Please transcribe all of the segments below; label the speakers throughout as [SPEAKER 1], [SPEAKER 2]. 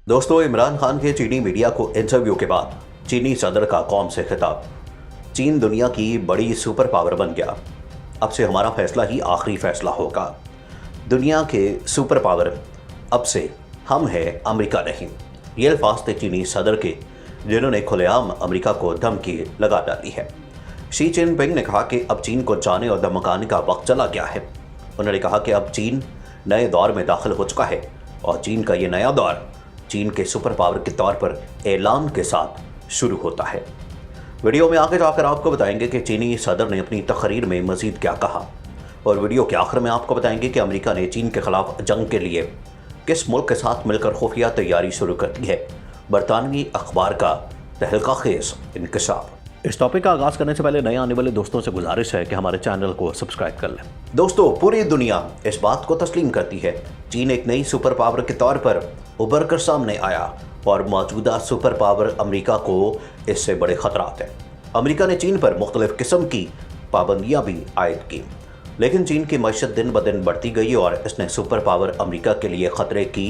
[SPEAKER 1] दोस्तों, इमरान खान के चीनी मीडिया को इंटरव्यू के बाद चीनी सदर का कौम से खिताब। चीन दुनिया की बड़ी सुपर पावर बन गया। अब से हमारा फैसला ही आखिरी फैसला होगा। दुनिया के सुपर पावर अब से हम हैं, अमेरिका नहीं। ये अल्फाज थे चीनी सदर के, जिन्होंने खुलेआम अमेरिका को धमकी लगा डाली है। शी जिनपिंग ने कहा कि अब चीन को जाने और धमकाने का वक्त चला गया है। उन्होंने कहा कि अब चीन नए दौर में दाखिल हो चुका है और चीन का ये नया दौर चीन के सुपर पावर के तौर पर ऐलान के साथ शुरू होता है। वीडियो में आगे जाकर आपको बताएंगे कि चीनी सदर ने अपनी तकरीर में मजीद क्या कहा, और वीडियो के आखिर में आपको बताएंगे कि अमेरिका ने चीन के खिलाफ जंग के लिए किस मुल्क के साथ मिलकर खुफिया तैयारी शुरू कर दी है। बरतानवी अखबार का तहलका खेज इंकशाफ। इस टॉपिक का आगाज करने से पहले नए आने वाले दोस्तों से गुजारिश है कि हमारे चैनल को सब्सक्राइब कर लें। दोस्तों, पूरी दुनिया इस बात को तस्लीम करती है, चीन एक नई सुपर पावर के तौर पर उभर कर सामने आया और मौजूदा सुपर पावर अमेरिका को इससे बड़े खतरात हैं। अमेरिका ने चीन पर मुख्तलिफ किस्म की पाबंदियां भी आयद की, लेकिन चीन की मईशत दिन ब दिन बढ़ती गई और इसने सुपर पावर अमेरिका के लिए खतरे की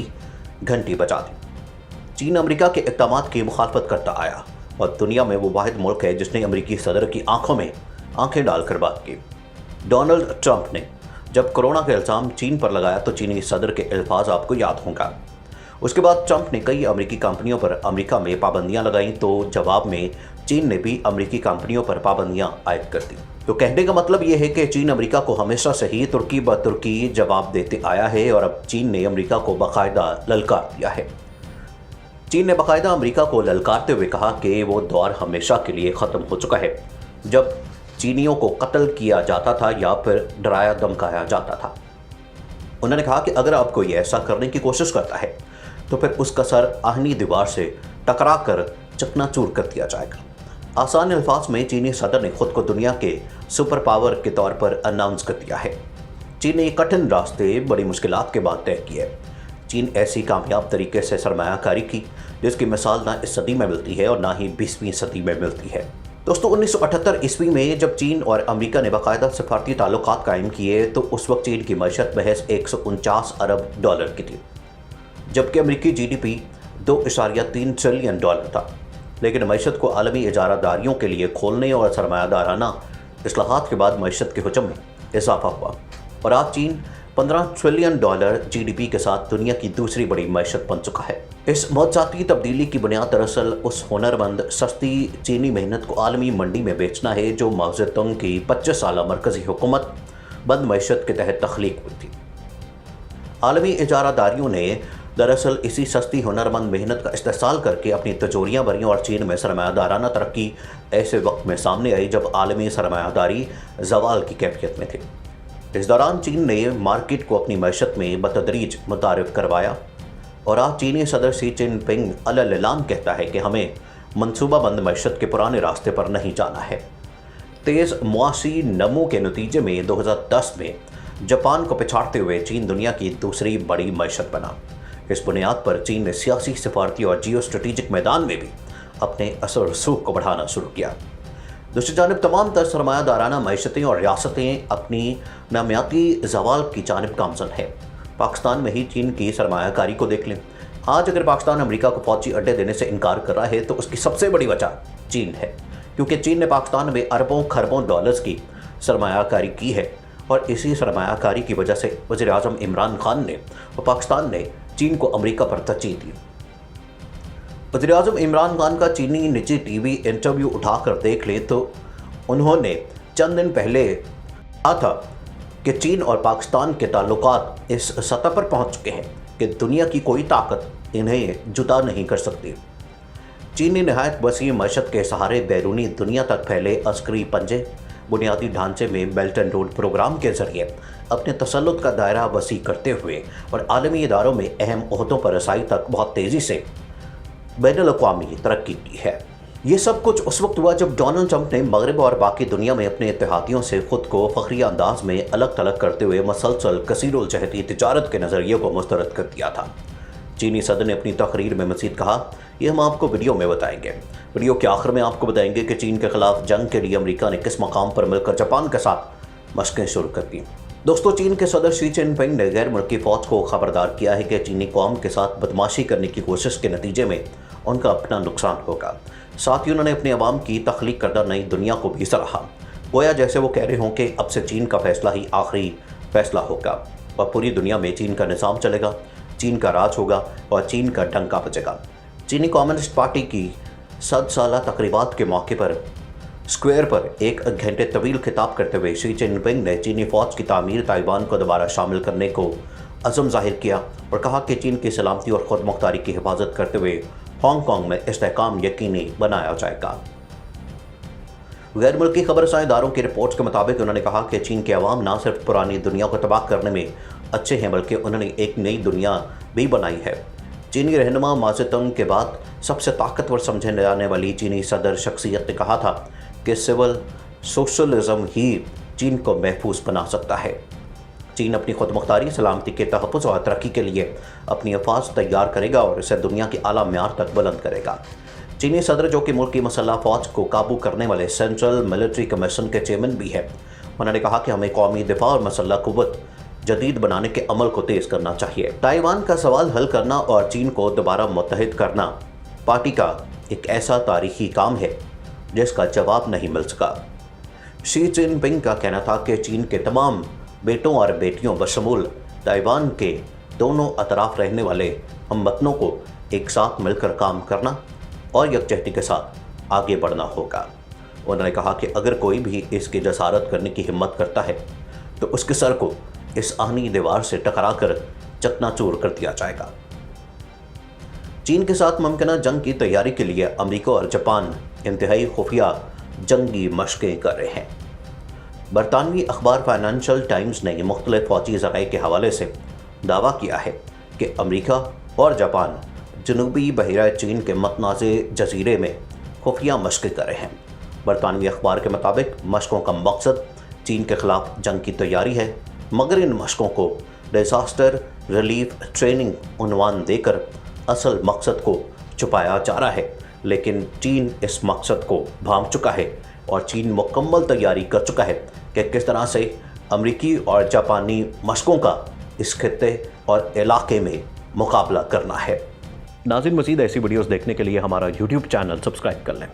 [SPEAKER 1] घंटी बजा दी। चीन अमेरिका के इक़दामात की मुखालफत करता आया और दुनिया में वो वाहिद मुल्क है जिसने अमेरिकी सदर की आंखों में आंखें डालकर बात की। डोनाल्ड ट्रंप ने जब कोरोना का इल्ज़ाम चीन पर लगाया तो चीनी सदर के अल्फाज आपको याद होगा। उसके बाद ट्रंप ने कई अमेरिकी कंपनियों पर अमेरिका में पाबंदियां लगाईं, तो जवाब में चीन ने भी अमेरिकी कंपनियों पर पाबंदियां आयद कर दी। तो कहने का मतलब ये है कि चीन अमेरिका को हमेशा से ही तुर्की ब तुर्की जवाब देते आया है और अब चीन ने अमेरिका को बाकायदा ललकार दिया है। चीन ने बाकायदा अमेरिका को ललकारते हुए कहा कि वो दौर हमेशा के लिए ख़त्म हो चुका है जब चीनियों को कत्ल किया जाता था या फिर डराया धमकाया जाता था। उन्होंने कहा कि अगर अब कोई ऐसा करने की कोशिश करता है तो फिर उसका सर आहनी दीवार से टकरा कर चकनाचूर कर दिया जाएगा। आसान अल्फाज में चीनी सदर ने खुद को दुनिया के सुपर पावर के तौर पर अनाउंस कर दिया है। चीन ने कठिन रास्ते बड़ी मुश्किलात के बाद तय किए। चीन ऐसी कामयाब तरीके से सरमायाकारी की जिसकी मिसाल ना इस सदी में मिलती है और ना ही 20वीं सदी में मिलती है। दोस्तों, 1978 ईस्वी में जब चीन और अमेरिका ने बाकायदा सफारती ताल्लुकात कायम किए तो उस वक्त चीन की मईशत महज 149 अरब डॉलर की थी, जबकि अमेरिकी GDP 2.3 ट्रिलियन डॉलर था। लेकिन मईशत को आलमी इजारादारियों के लिए खोलने और सरमायादाराना इस्लाहात के बाद मईशत के हुजम में इजाफा हुआ और आज चीन 15 ट्रिलियन डॉलर GDP के साथ दुनिया की दूसरी बड़ी मईशत बन चुका है। इस मौजूदी तब्दीली की बुनियाद दरअसल उस हुनरमंद सस्ती चीनी मेहनत को आलमी मंडी में बेचना है जो माओ ज़ेडुंग की 25 साल मरकजी हुकूमत बंद मईशत के तहत तख्लीक हुई थी। आलमी इजारादारियों ने दरअसल इसी सस्ती हुनरमंद मेहनत का इस्तेमाल करके अपनी तिजोरियाँ भरी और चीन में सरमायादाराना तरक्की ऐसे वक्त में सामने आई जब आलमी सरमायादारी ज़वाल की कैफियत में थी। इस दौरान चीन ने मार्केट को अपनी मईशत में बतदरीज मुतारिफ करवाया और आज चीनी सदर शी जिनपिंग अलग कहता है कि हमें मनसूबाबंद मईशत के पुराने रास्ते पर नहीं जाना है। तेज़ मुआशी नमो के नतीजे में 2010 में जापान को पिछाड़ते हुए चीन दुनिया की दूसरी बड़ी मईशत बना। इस बुनियाद पर चीन ने सियासी, सफारती और जियो स्ट्रेटेजिक मैदान में भी अपने असर रसूख को बढ़ाना शुरू किया। दूसरी जानिब तमाम तर सरमायादाराना मईशतें और रियासतें अपनी नामियाती ज़वाल की जानिब गामज़न है। पाकिस्तान में ही चीन की सरमायाकारी को देख लें। आज अगर पाकिस्तान अमेरिका को फौजी अड्डे देने से इनकार कर रहा है तो उसकी सबसे बड़ी वजह चीन है, क्योंकि चीन ने पाकिस्तान में अरबों खरबों डॉलर्स की सरमायाकारी की है और इसी सरमायाकारी की वजह से वज़ीर आज़म इमरान खान ने और पाकिस्तान ने चीन को अमेरिका पर तरजीह दी। वज़ीर आज़म इमरान खान का चीनी निजी TV इंटरव्यू उठाकर देख ले तो उन्होंने चंद दिन पहले कहा था कि चीन और पाकिस्तान के ताल्लुकात इस सतह पर पहुंच चुके हैं कि दुनिया की कोई ताकत इन्हें जुदा नहीं कर सकती। चीन ने नहायत वसी मईशत के सहारे बैरूनी दुनिया तक फैले अस्करी पंजे, बुनियादी ढांचे में बेल्ट एंड रोड प्रोग्राम के जरिए अपने तसल्लुत का दायरा वसी करते हुए और आलमी इदारों में अहम ओहदों पर रसाई तक बहुत तेज़ी से बैनुल-अक़वामी तरक्की की है। ये सब कुछ उस वक्त हुआ जब डोनाल्ड ट्रंप ने मगरब और बाकी दुनिया में अपने इत्तेहादियों से खुद को फ़ख्री अंदाज में अलग थलग करते हुए मसलसल कसीरुल जहती तिजारत के नज़रिए को मुस्तरद कर दिया था। चीनी सदर ने अपनी तकरीर में मज़ीद कहा, ये हम आपको वीडियो में बताएंगे। वीडियो के आखिर में आपको बताएंगे कि चीन के खिलाफ जंग के लिए अमेरिका ने किस मकाम पर मिलकर जापान के साथ मशक़ें शुरू कर दी। दोस्तों, चीन के सदर शी जिनपिंग ने गैर मुल्की फौज को खबरदार किया है कि चीनी कौम के साथ बदमाशी करने की कोशिश के नतीजे में उनका अपना नुकसान होगा। साथ ही उन्होंने अपने अवाम की तख्लीक करदा नई दुनिया को भी सराहा, गोया जैसे वो कह रहे हों कि अब से चीन का फैसला ही आखिरी फैसला होगा और पूरी दुनिया में चीन का निज़ाम चलेगा, चीन का राज होगा और चीन का डंका बजेगा। चीनी कम्युनिस्ट पार्टी की 100 साला तकरीबात के मौके पर स्क्वायर पर 1 घंटे तवील खिताब करते हुए शी जिनपिंग ने चीनी फौज की तामीर ताइवान को दोबारा शामिल करने को अज़म जाहिर किया और कहा कि चीन की सलामती और खुद मुख्तारी की हिफाजत करते हुए हांगकांग में इस्तेहकाम यकीनी बनाया जाएगा। गैर मुल्की खबरसां इदारों की रिपोर्ट्स के मुताबिक उन्होंने कहा कि चीन के अवाम न सिर्फ पुरानी दुनिया को तबाह करने में अच्छे हैं बल्कि उन्होंने एक नई दुनिया भी बनाई है। चीनी रहनुमा माओजेतुंग के बाद सबसे ताकतवर समझे जाने वाली चीनी सदर शख्सियत ने कहा था कि सिविल सोशलिज्म ही चीन को महफूज बना सकता है। चीन अपनी खुद मुख्तारी, सलामती के तहफ़्फ़ुज़ और तरक्की के लिए अपनी अफवाज तैयार करेगा और इसे दुनिया के आला म्यार तक बुलंद करेगा। चीनी सदर, जो कि मुल्क की मसल्ह फ़ौज को काबू करने वाले सेंट्रल मिलिट्री कमीशन के चेयरमैन भी है, उन्होंने कहा कि हमें कौमी दिफा और मसल्ह क़ुव्वत जदीद बनाने के अमल को तेज़ करना चाहिए। ताइवान का सवाल हल करना और चीन को दोबारा मुत्तहिद करना पार्टी का एक ऐसा तारीखी काम है जिसका जवाब नहीं मिल सका। शी जिनपिंग का कहना था कि चीन के तमाम बेटों और बेटियों बशमूल ताइवान के दोनों अतराफ रहने वाले हमवतनों को एक साथ मिलकर काम करना और यकजहती के साथ आगे बढ़ना होगा। उन्होंने कहा कि अगर कोई भी इसकी जसारत करने की हिम्मत करता है तो उसके सर को इस आहनी दीवार से टकरा कर चकनाचूर कर दिया जाएगा। चीन के साथ मुमकिन जंग की तैयारी के लिए अमेरिका और जापान इंतहाई खुफिया जंगी मशकें कर रहे हैं। बरतानवी अखबार फाइनेंशियल टाइम्स ने मुख्तलिफ फौजी ज़राए के हवाले से दावा किया है कि अमेरिका और जापान जनूबी बहरा चीन के मतनाज़े जजीरे में खुफिया मशकें कर रहे हैं। बरतानवी अखबार के मुताबिक मशकों का मकसद चीन के खिलाफ जंग की तैयारी है, मगर इन मशकों को डिज़ास्टर रिलीफ ट्रेनिंग उन्वान देकर असल मकसद को छुपाया जा रहा है। लेकिन चीन इस मकसद को भांप चुका है और चीन मुकम्मल तैयारी कर चुका है कि किस तरह से अमरीकी और जापानी मशकों का इस खित्ते और इलाके में मुकाबला करना है। नाज़रीन, मज़ीद ऐसी वीडियोस देखने के लिए हमारा YouTube चैनल सब्सक्राइब कर लें।